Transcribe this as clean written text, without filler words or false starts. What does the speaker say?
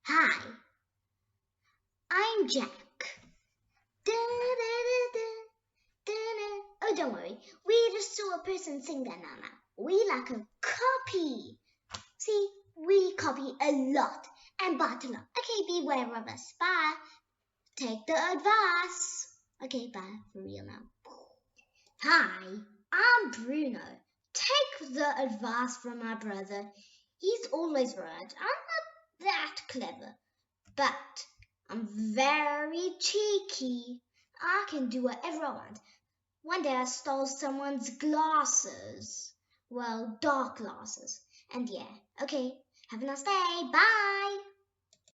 Hi, I'm Jack. Oh, don't worry. We just saw a person sing that now. We like a copy. See, we copy a lot and bought a lot. Okay, beware of us. Bye. Take the advice. Okay, bye. For real now. Hi, I'm Bruno. Take the advice from my brother. He's always right. I'm not that clever, but I'm very cheeky. I can do whatever I want. One day I stole someone's glasses. Well, dark glasses. And yeah, okay. Have a nice day. Bye.